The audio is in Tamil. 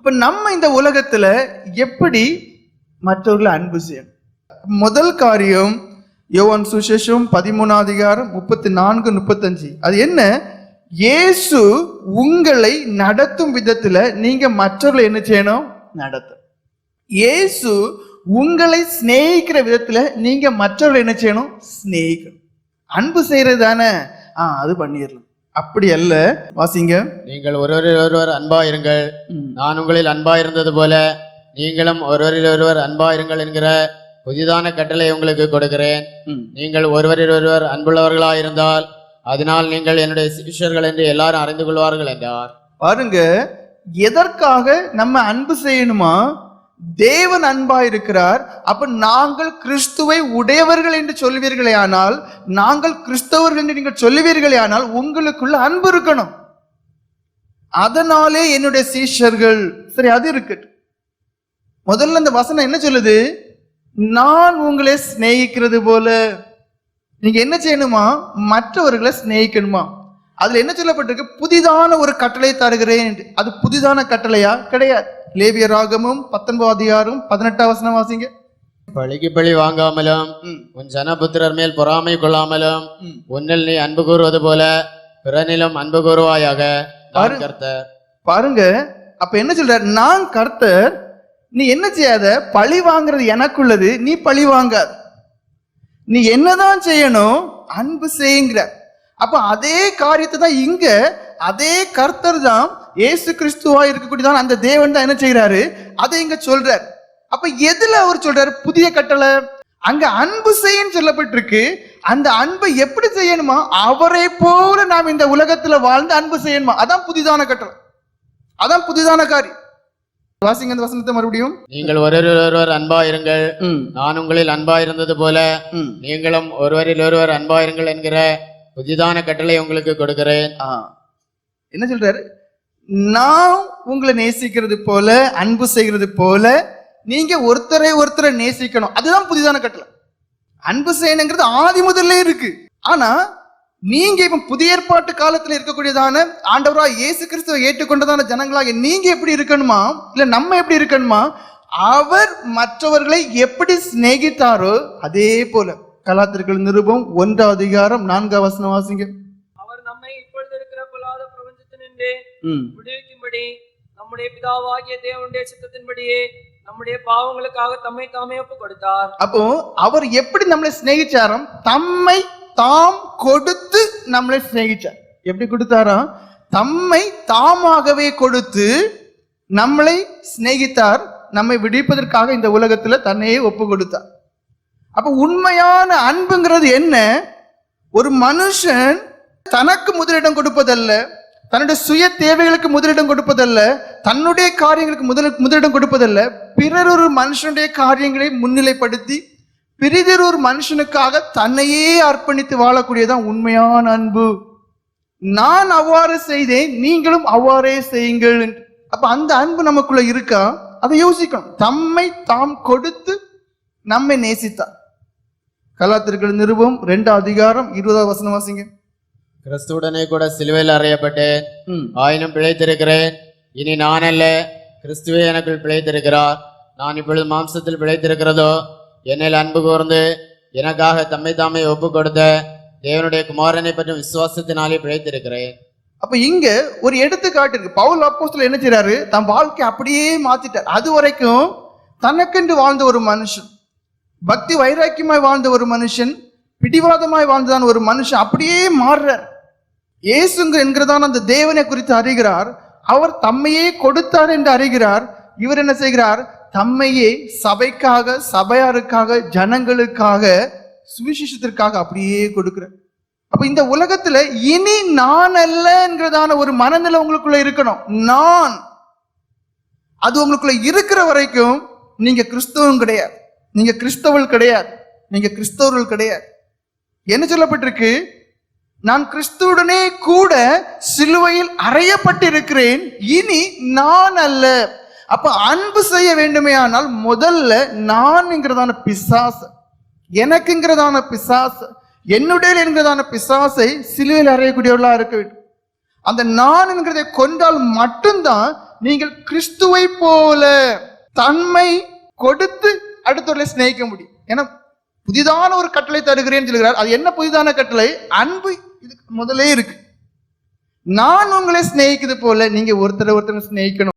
அப்ப நம்ம இந்த உலகத்துல எப்படி மற்றவர்களை அன்பு செய்யணும்? முதல் காரியம் யோவான் சுவிசேஷம் 13:34-35. அது என்ன? இயேசு உங்களை நடத்தும் விதத்துல நீங்க மற்றவர்களை என்ன செய்யணும்? நடத்தும். இயேசு உங்களை சிநேகிக்கிற விதத்துல நீங்க மற்றவர்களை என்ன செய்யணும்? சிநேகிக்கணும். அன்பு செய்யறது தானே, அது பண்ணிடலாம். அப்படி அல்ல. வாசிங்க. நீங்கள் ஒருவரில் ஒருவர் அன்பாயிருங்கள், நான் உங்களில் அன்பாயிருந்தது போல நீங்களும் ஒருவரில் ஒருவர் அன்பாயிருங்கள் என்கிற புதிதான கட்டளை உங்களுக்கு கொடுக்கிறேன். நீங்கள் ஒருவரில் ஒருவர் அன்புள்ளவர்களாயிருந்தால் அதனால் நீங்கள் என்னுடைய சிஷ்யர்கள் என்று எல்லாரும் அறிந்து கொள்வார்கள் என்றார். பாருங்க, எதற்காக நம்ம அன்பு செய்யணுமா? தேவன் அன்பா இருக்கிறார். அப்ப நாங்கள் கிறிஸ்துவை உடையவர்கள் என்று சொல்லுவீர்களே ஆனால், நாங்கள் கிறிஸ்தவர்கள் என்று நீங்கள் சொல்லுவீர்களே ஆனால் உங்களுக்குள்ள அன்பு இருக்கணும். அதனாலே என்னுடைய சீஷர்கள். சரி, அது இருக்கட்டும். முதல்ல இந்த வசனம் என்ன சொல்லுது? நான் உங்களை சிநேகிக்கிறது போல நீங்க என்ன செய்யணுமா? மற்றவர்களை சிநேகிக்கணுமா. அதுல என்ன சொல்லப்பட்டிருக்கு? புதிதான ஒரு கட்டளை தருகிறேன். அது புதிதான கட்டளையா? கிடையாது. லேவியராகமம் 19:18 வாசிங்க. பழிக்கு பழி வாங்காமலும் உன் ஜனபுத்திரர் மேல் பொறாமை கொள்ளாமலும் உன்னில் நீ அன்பு கூறுவது போல பிறனிலும் அன்பு கூறுவாயாக. கர்த்தர். பாருங்க, அப்ப என்ன சொல்றார்? நான் கர்த்தர். நீ என்ன செய்யாத? பழி வாங்குறது எனக்குள்ளது, நீ பழி வாங்காத. நீ என்னதான் செய்யணும்? அன்பு செய்யுங்கிற. அப்ப அதே காரியத்தை தான் இங்க அதே கர்த்தர் தான் இயேசு கிறிஸ்துவா இருக்கக்கூடியதான் அந்த தேவன் தான் என்ன செய்யறாரு? அதை இங்க சொல்றார். அப்ப எதுல அவர் சொல்றாரு? புதிய கட்டளை. அங்க அன்பு செய்யன்னு சொல்லப்பட்டிருக்கு. அந்த அன்பை எப்படி செய்யணுமா? அவரை போல நாம் இந்த உலகத்துல வாழ்ந்து அன்பு செய்யணுமா. அதான் புதிதான கட்டளை, அதான் புதிதான காரியம். வாசிங்க அந்த வசனத்தை மறுபடியும். நீங்கள் ஒருவரில் ஒருவர் அன்பாயிருங்கள், நான் உங்களில் அன்பாயிருந்தது போல நீங்களும் ஒருவரில் ஒருவர் அன்பாயிருங்கள் என்கிற புதிதான கட்டளை உங்களுக்கு கொடுக்கிறேன். என்ன சொல்றாரு? நான் உங்களை நேசிக்கிறது போல, அன்பு செய்கிறது போல நீங்க ஒருத்தரை ஒருத்தரை நேசிக்கணும். அதுதான் புதிதான கட்டளை. அன்பு செய்யணுங்கிறது ஆதி முதல்ல இருக்கு. ஆனா நீங்க இப்ப புதிய ஏற்பாட்டு காலத்துல இருக்கக்கூடியதான ஆண்டவராக இயேசு கிறிஸ்துவை ஏற்றுக்கொண்டதான ஜனங்களாக நீங்க எப்படி இருக்கணுமா? இல்ல நம்ம எப்படி இருக்கணுமா? அவர் மற்றவர்களை எப்படி சிநேகித்தாரோ அதே போல. கலாத்தியர்கள் நிருபம் 1:4 வாசிங்க. அவர் நம்மை இப்பொழுது இருக்கிற பொல்லாத பிரபஞ்சத்தினின்றே விடுவிக்கும்படி நம்முடைய பிதாவாகிய தேவனுடைய சித்தத்தின்படியே நம்முடைய பாவங்களுக்காக தம்மை தாமே ஒப்பு கொடுத்தார். அப்போ அவர் எப்படி நம்மளை சிநேகிச்சாராம்? தம்மை தாம் கொடுத்து நம்மளை சிநேகிச்சார். எப்படி கொடுத்தாராம்? தம்மை தாமாகவே கொடுத்து நம்மளை சிநேகித்தார். நம்மை விடுவிப்பதற்காக இந்த உலகத்துல தன்னையே ஒப்பு கொடுத்தார். அப்ப உண்மையான அன்புங்கிறது என்ன? ஒரு மனுஷன் தனக்கு முதலிடம் கொடுப்பதல்ல, தன்னுடைய சுய தேவைகளுக்கு முதலிடம் கொடுப்பதல்ல, தன்னுடைய காரியங்களுக்கு முதலிடம் கொடுப்பதல்ல, பிறர் ஒரு மனுஷனுடைய காரியங்களை முன்னிலைப்படுத்தி பிறிதொரு ஒரு மனுஷனுக்காக தன்னையே அர்ப்பணித்து வாழக்கூடியதான் உண்மையான அன்பு. நான் அவ்வாறு செய்தேன், நீங்களும் அவ்வாறே செய்யுங்கள். அப்ப அந்த அன்பு நமக்குள்ள இருக்கா? அதை யோசிக்கணும். தம்மை தாம் கொடுத்து நம்மை நேசித்தார். கலாத்தியர்கள் நிருபம் 2:20 வாசிங்க. கிறிஸ்துவுடனே கூட சிலுவையில் அறையப்பட்டேன், ஆயினும் பிழைத்திருக்கிறேன். இனி நான் அல்ல, கிறிஸ்துவே எனக்குள் பிழைத்திருக்கிறார். நான் இப்பொழுது மாம்சத்தில் பிழைத்திருக்கிறதோ என்னில் அன்பு கூர்ந்து எனக்காக தம்மை தாமே ஒப்பு கொடுத்த தேவனுடைய குமாரனை பற்றும் விசுவாசத்தினாலே பிழைத்திருக்கிறேன். அப்ப இங்க ஒரு எடுத்துக்காட்டு இருக்கு. பவுல் அப்போஸ்தலர் என்ன செய்றாரு? தம் வாழ்க்கை அப்படியே மாத்திட்டார். அது வரைக்கும் தனக்கென்று வாழ்ந்த ஒரு மனுஷன், பக்தி வைராக்கியமாய் வாழ்ந்த ஒரு மனுஷன், பிடிவாதமாய் வாழ்ந்ததான ஒரு மனுஷன் அப்படியே மாறுறார். இயேசுங்க என்கிறதான அந்த தேவனை குறித்து அறிகிறார். அவர் தம்மையே கொடுத்தார் என்று அறிகிறார். இவர் என்ன செய்கிறார்? தம்மையே சபைக்காக, சபையாருக்காக, ஜனங்களுக்காக, சுவிசேஷத்திற்காக அப்படியே கொடுக்கிறார். அப்ப இந்த உலகத்துல இனி நான் அல்ல என்கிறதான ஒரு மனநிலை உங்களுக்குள்ள இருக்கணும். நான், அது உங்களுக்குள்ள இருக்கிற வரைக்கும் நீங்க கிறிஸ்தவம் கிடையாது, நீங்க கிறிஸ்தவர்கள் கிடையாது, நீங்க கிறிஸ்தவர்கள் கிடையாது. என்ன சொல்லப்பட்டிருக்கு? நான் கிறிஸ்துவுடனே கூட சிலுவையில் அறையப்பட்டிருக்கிறேன், இனி நான் அல்ல. அப்ப அன்பு செய்ய வேண்டுமே ஆனால் முதல்ல நான்ங்கிறதான பிசாசு, எனக்குங்கிறதான பிசாசு, என்னுடைய என்கிறதான பிசாசை சிலுவையில் அறையக்கூடியவர்களா இருக்க வேண்டும். அந்த நான் என்கிறதை கொண்டால் மட்டும்தான் நீங்கள் கிறிஸ்துவை போல தன்மை கொடுத்து அடுத்தவர்களை சிநேகிக்க முடியும். ஏன்னா புதிதான ஒரு கட்டளை தருகிறேன்னு சொல்கிறார். அது என்ன புதிதான கட்டளை? அன்பு இதுக்கு முதலே இருக்கு. நான் உங்களை சிநேகிக்கிறது போல நீங்க ஒருத்தரை சிநேகிக்கணும்.